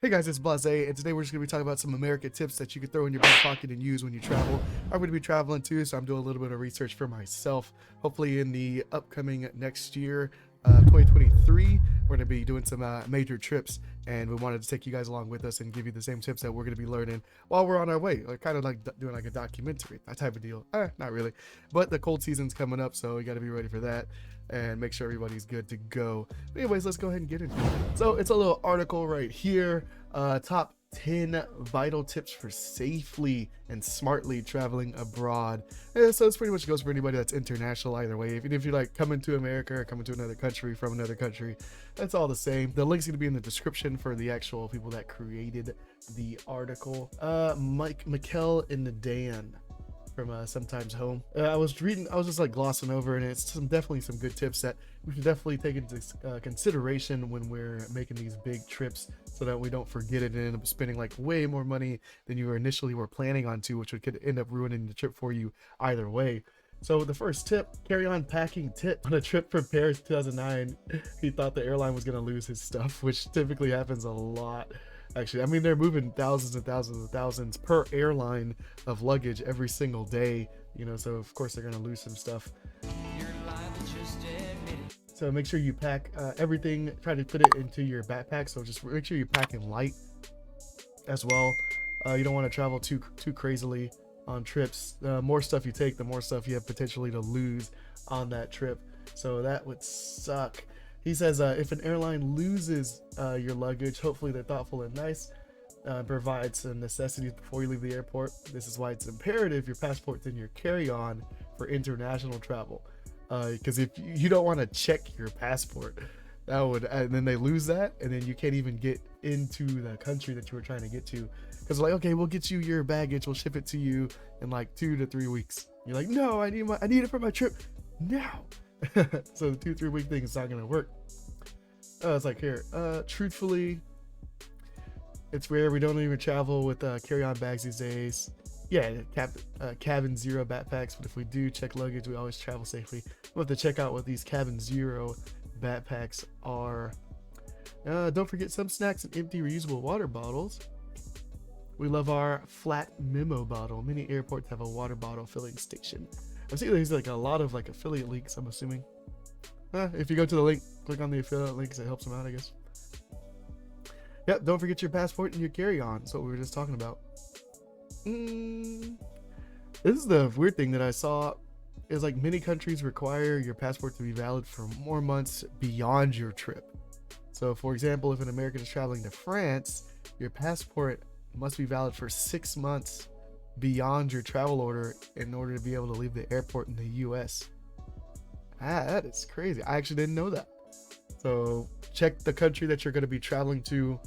Hey guys, it's Blase, and today we're just going to be talking about some American tips that you can throw in your back pocket and use when you travel. I'm going to be traveling too, so I'm doing a little bit of research for myself. Hopefully in the upcoming next year, 2023, we're going to be doing some major trips, and we wanted to take you guys along with us and give you the same tips that we're going to be learning while we're on our way. Like kind of like doing like a documentary, that type of deal. Not really, but the cold season's coming up, so you got to be ready for that and make sure everybody's good to go. But anyways, let's go ahead and get into it. So it's a little article right here, top 10 vital tips for safely and smartly traveling abroad. So it's pretty much goes for anybody that's international either way. Even if you're like coming to America or coming to another country from another country, that's all the same. The link's gonna be in the description for the actual people that created the article. Mike McKell and the Dan from Sometimes Home. I was just like glossing over, and it's definitely some good tips that we should definitely take into consideration when we're making these big trips, so that we don't forget it and end up spending like way more money than you initially were planning on to, which could end up ruining the trip for you either way. So the first tip, carry on packing tip. On a trip from Paris 2009, he thought the airline was going to lose his stuff, which typically happens a lot. Actually, I mean, they're moving thousands and thousands and thousands per airline of luggage every single day, you know, so of course they're going to lose some stuff. So make sure you pack everything, try to put it into your backpack. So just make sure you're packing light as well. You don't want to travel too crazily on trips. The more stuff you take, the more stuff you have potentially to lose on that trip. So that would suck. He says, if an airline loses your luggage, hopefully they're thoughtful and nice, provide some necessities before you leave the airport. This is why it's imperative your passport's in your carry-on for international travel. Because if you don't want to check your passport, that would, and then they lose that, and then you can't even get into the country that you were trying to get to. Because like, okay, we'll get you your baggage, we'll ship it to you in like 2 to 3 weeks. You're like, no, I need it for my trip now. So the 2-3 week thing is not gonna work. It's like here, truthfully, it's rare. We don't even travel with carry-on bags these days. Yeah, cabin zero backpacks, but if we do check luggage, we always travel safely. We'll have to check out what these cabin zero backpacks are. Don't forget some snacks and empty reusable water bottles. We love our flat memo bottle. Many airports have a water bottle filling station. I see there's like a lot of like affiliate links, I'm assuming. If you go to the link, click on the affiliate links, it helps them out, I guess. Yep, don't forget your passport and your carry-on. That's what we were just talking about. This is the weird thing that I saw, is like many countries require your passport to be valid for more months beyond your trip. So for example, if an American is traveling to France, your passport must be valid for 6 months beyond your travel order in order to be able to leave the airport in the US. That is crazy. I actually didn't know that. So check the country that you're going to be traveling to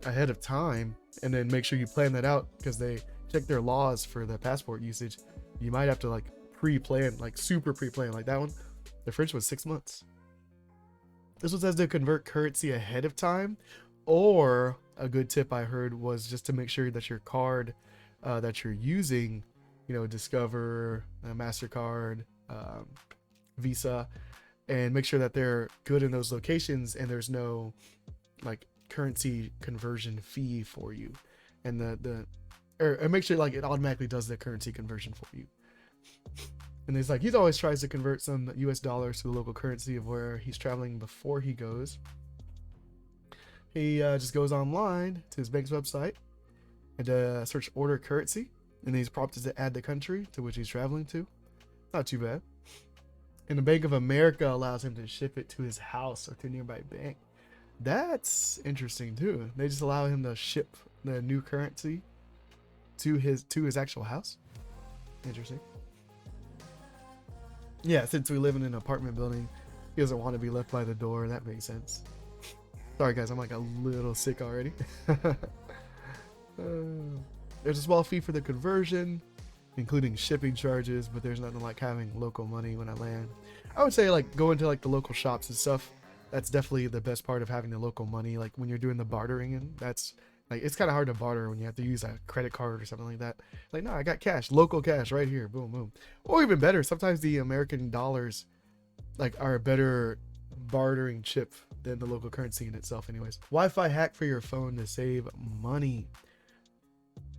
ahead of time, and then make sure you plan that out, because they check their laws for the passport usage. You might have to like pre-plan, like super pre-plan. Like that one, the French was 6 months. This one says to convert currency ahead of time, or a good tip I heard was just to make sure that your card that you're using, you know, Discover, MasterCard, Visa, and make sure that they're good in those locations and there's no like currency conversion fee for you, and or make sure like it automatically does the currency conversion for you. And it's like he's always tries to convert some US dollars to the local currency of where he's traveling before he goes. He just goes online to his bank's website and search order currency, and he's prompted to add the country to which he's traveling to. Not too bad. And the Bank of America allows him to ship it to his house or to a nearby bank. That's interesting too. They just allow him to ship the new currency to his actual house. Interesting. Yeah, since we live in an apartment building, he doesn't want to be left by the door. That makes sense. Sorry guys, I'm like a little sick already. There's a small fee for the conversion, including shipping charges, but there's nothing like having local money when I land. I would say like going to like the local shops and stuff. That's definitely the best part of having the local money. Like when you're doing the bartering, and that's like, it's kind of hard to barter when you have to use a credit card or something like that. Like, no, I got cash, local cash right here, boom, boom. Or even better, sometimes the American dollars like are better bartering chip than the local currency in itself anyways. Wi-Fi hack for your phone to save money.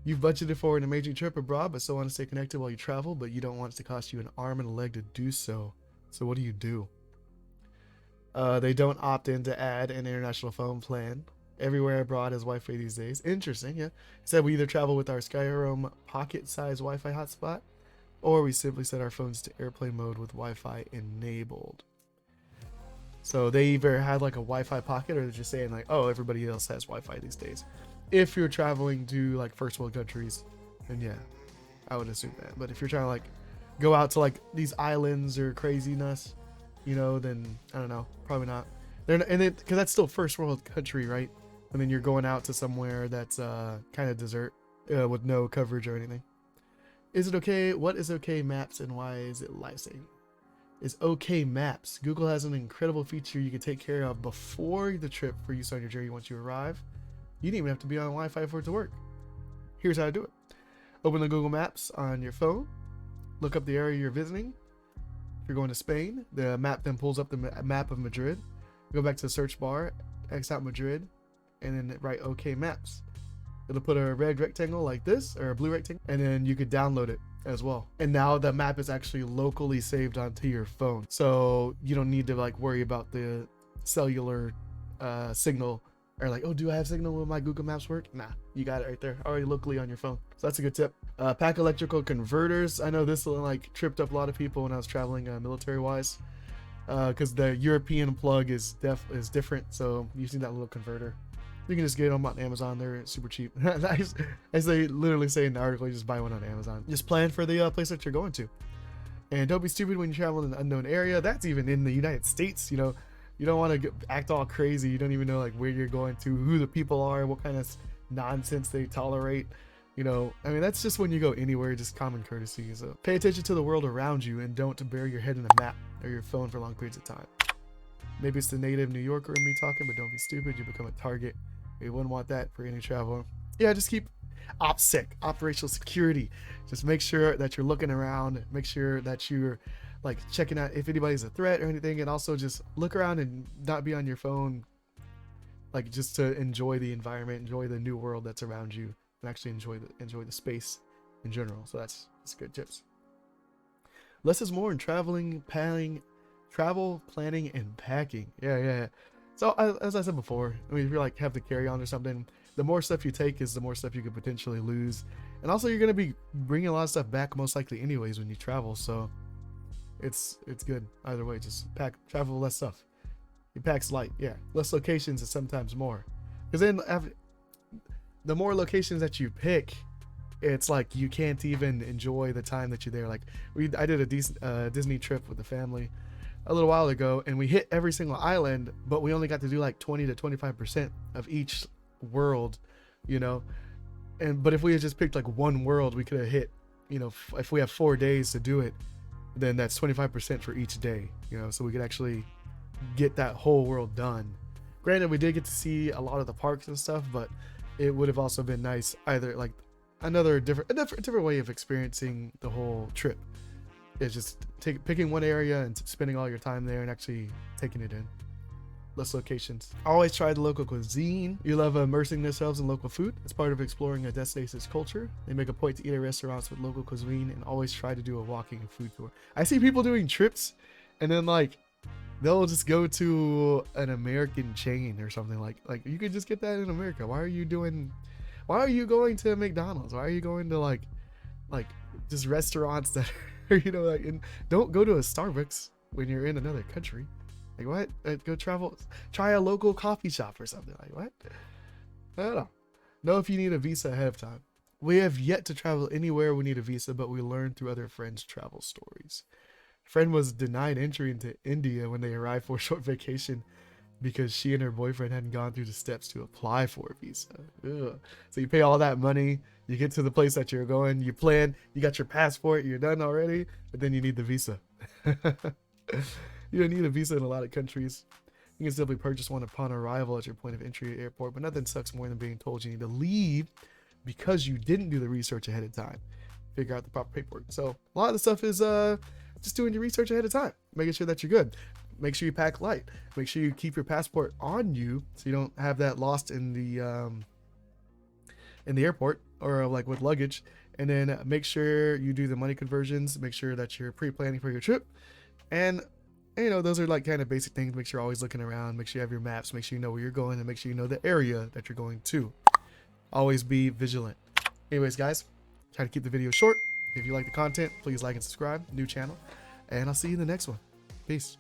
You've budgeted for an amazing trip abroad, but still want to stay connected while you travel, but you don't want it to cost you an arm and a leg to do so. So what do? They don't opt in to add an international phone plan. Everywhere abroad has Wi-Fi these days. Interesting, yeah. It said we either travel with our Skyroam pocket-sized Wi-Fi hotspot, or we simply set our phones to airplane mode with Wi-Fi enabled. So they either had like a Wi-Fi pocket, or they're just saying like, oh, everybody else has Wi-Fi these days. If you're traveling to like first world countries, then yeah, I would assume that. But if you're trying to like go out to like these islands or craziness, you know, then I don't know, probably not. Because that's still first world country, right? And then you're going out to somewhere that's kind of desert with no coverage or anything. Is it okay? What is OK Maps and why is it life-saving? Is OK Maps. Google has an incredible feature you can take care of before the trip for use on your journey once you arrive. You didn't even have to be on Wi-Fi for it to work. Here's how to do it. Open the Google Maps on your phone. Look up the area you're visiting. If you're going to Spain, the map then pulls up the map of Madrid. Go back to the search bar, X out Madrid, and then write OK Maps. It'll put a red rectangle like this, or a blue rectangle, and then you could download it as well. And now the map is actually locally saved onto your phone. So you don't need to like worry about the cellular signal, or like, oh, do I have signal? Will my Google Maps work? Nah, you got it right there, already locally on your phone. So that's a good tip. Pack electrical converters. I know this like tripped up a lot of people when I was traveling military wise, because the European plug is different. So using that little converter, you can just get them on Amazon. They're super cheap. As they literally say in the article, you just buy one on Amazon. Just plan for the place that you're going to, and don't be stupid when you travel in an unknown area. That's even in the United States. You know, you don't want to act all crazy. You don't even know like where you're going to, who the people are, what kind of nonsense they tolerate. You know, I mean, that's just when you go anywhere, just common courtesy. So pay attention to the world around you and don't bury your head in a map or your phone for long periods of time. Maybe it's the native New Yorker in me talking, but don't be stupid. You become a target. You wouldn't want that for any traveler. Yeah, just keep OPSEC, operational security. Just make sure that you're looking around. Make sure that you're like checking out if anybody's a threat or anything, and also just look around and not be on your phone, like just to enjoy the environment, enjoy the new world that's around you, and actually enjoy the space in general. So that's good tips. Less is more in travel planning and packing. Yeah. So as I said before, I mean, if you're like have to carry on or something, the more stuff you take is the more stuff you could potentially lose, and also you're gonna be bringing a lot of stuff back most likely anyways when you travel. So it's good either way. Just travel less stuff. It packs light. Yeah, less locations is sometimes more, because then the more locations that you pick, it's like you can't even enjoy the time that you're there. Like I did a Disney trip with the family a little while ago, and we hit every single island, but we only got to do like 20 to 25% of each world, you know. But if we had just picked like one world, we could have hit, you know, if we have 4 days to do it, then that's 25% for each day, you know, so we could actually get that whole world done. Granted, we did get to see a lot of the parks and stuff, but it would have also been nice either like a different way of experiencing the whole trip. It's just picking one area and spending all your time there and actually taking it in. Less locations. Always try the local cuisine. You love immersing themselves in local food. It's part of exploring a destination's culture. They make a point to eat at restaurants with local cuisine and always try to do a walking food tour. I see people doing trips and then like they'll just go to an American chain or something. Like you could just get that in America. Why are you going to McDonald's? Why are you going to like just restaurants that are, you know, like, and don't go to a Starbucks when you're in another country. Like what? Go try a local coffee shop or something. Like what? I don't know. Know if you need a visa ahead of time. We have yet to travel anywhere we need a visa, but we learned through other friends' travel stories. A friend was denied entry into India when they arrived for a short vacation because she and her boyfriend hadn't gone through the steps to apply for a visa. Ugh. So you pay all that money, you get to the place that you're going, you plan, you got your passport, you're done already, but then you need the visa. You don't need a visa in a lot of countries. You can simply purchase one upon arrival at your point of entry at airport, but nothing sucks more than being told you need to leave because you didn't do the research ahead of time. Figure out the proper paperwork. So a lot of the stuff is just doing your research ahead of time, making sure that you're good. make sure you pack light. Make sure you keep your passport on you so you don't have that lost in the airport or like with luggage. And then make sure you do the money conversions. Make sure that you're pre-planning for your trip. And you know, those are like kind of basic things. Make sure you're always looking around. Make sure you have your maps. Make sure you know where you're going, and make sure you know the area that you're going to. Always be vigilant. Anyways, guys, try to keep the video short. If you like the content, please like and subscribe. New channel. And I'll see you in the next one. Peace.